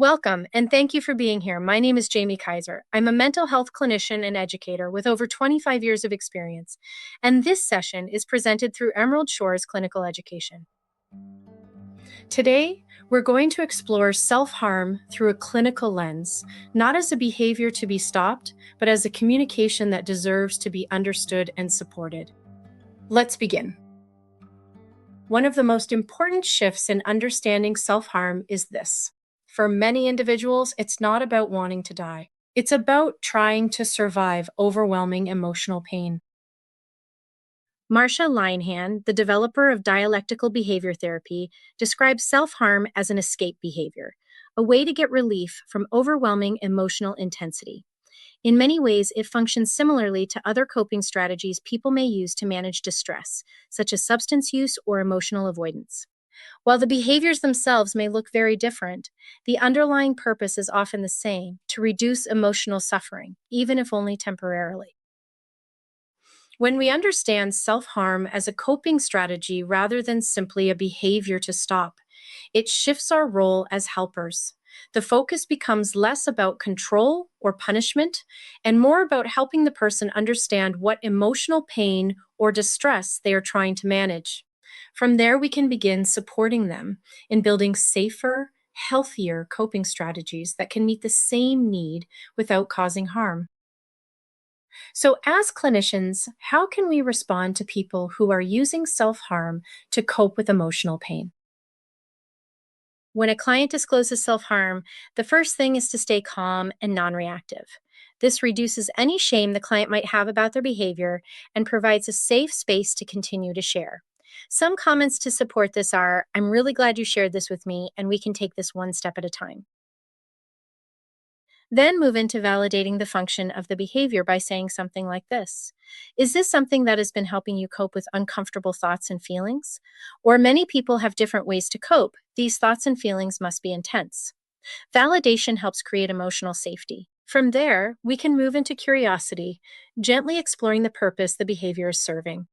Welcome, and thank you for being here. My name is Jamie Keyzer. I'm a mental health clinician and educator with over 25 years of experience, and this session is presented through Emerald Shore's Clinical Education. Today, we're going to explore self harm through a clinical lens, not as a behavior to be stopped, but as a communication that deserves to be understood and supported. Let's begin. One of the most important shifts in understanding self harm is this. For many individuals, it's not about wanting to die. It's about trying to survive overwhelming emotional pain. Marcia Linehan, the developer of dialectical behavior therapy, describes self harm as an escape behavior, a way to get relief from overwhelming emotional intensity. In many ways, it functions similarly to other coping strategies people may use to manage distress, such as substance use or emotional avoidance. While the behaviors themselves may look very different, the underlying purpose is often the same: to reduce emotional suffering, even if only temporarily. When we understand self harm as a coping strategy rather than simply a behavior to stop, it shifts our role as helpers. The focus becomes less about control or punishment and more about helping the person understand what emotional pain or distress they are trying to manage. From there, we can begin supporting them in building safer, healthier coping strategies that can meet the same need without causing harm. So, as clinicians, how can we respond to people who are using self harm to cope with emotional pain? When a client discloses self harm, the first thing is to stay calm and non reactive. This reduces any shame the client might have about their behavior and provides a safe space to continue to share. Some comments to support this are: I'm really glad you shared this with me, and we can take this one step at a time. Then move into validating the function of the behavior by saying something like this: Is this something that has been helping you cope with uncomfortable thoughts and feelings? Or many people have different ways to cope. These thoughts and feelings must be intense. Validation helps create emotional safety. From there, we can move into curiosity, gently exploring the purpose the behavior is serving.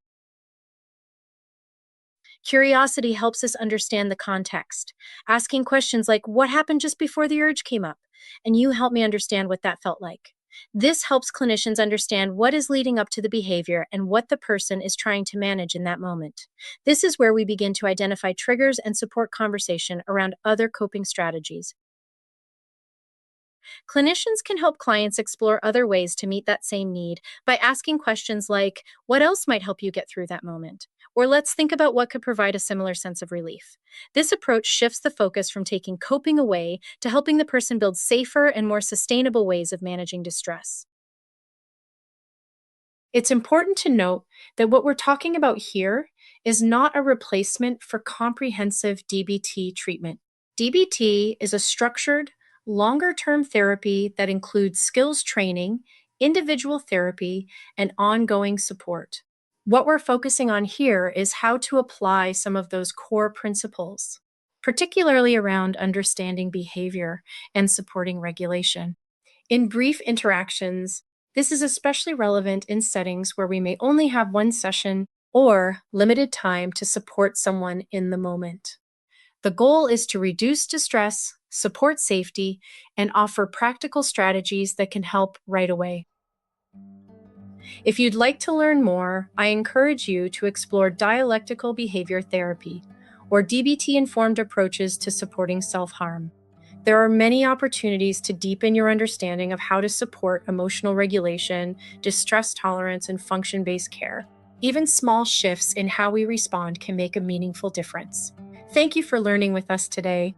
Curiosity helps us understand the context. Asking questions like, What happened just before the urge came up? And you help me understand what that felt like. This helps clinicians understand what is leading up to the behavior and what the person is trying to manage in that moment. This is where we begin to identify triggers and support conversation around other coping strategies. Clinicians can help clients explore other ways to meet that same need by asking questions like, What else might help you get through that moment? Or let's think about what could provide a similar sense of relief. This approach shifts the focus from taking coping away to helping the person build safer and more sustainable ways of managing distress. It's important to note that what we're talking about here is not a replacement for comprehensive DBT treatment. DBT is a structured, longer term therapy that includes skills training, individual therapy, and ongoing support. What we're focusing on here is how to apply some of those core principles, particularly around understanding behavior and supporting regulation. In brief interactions, this is especially relevant in settings where we may only have one session or limited time to support someone in the moment. The goal is to reduce distress, support safety, and offer practical strategies that can help right away. If you'd like to learn more, I encourage you to explore dialectical behavior therapy, or DBT informed approaches to supporting self harm. There are many opportunities to deepen your understanding of how to support emotional regulation, distress tolerance, and function based care. Even small shifts in how we respond can make a meaningful difference. Thank you for learning with us today.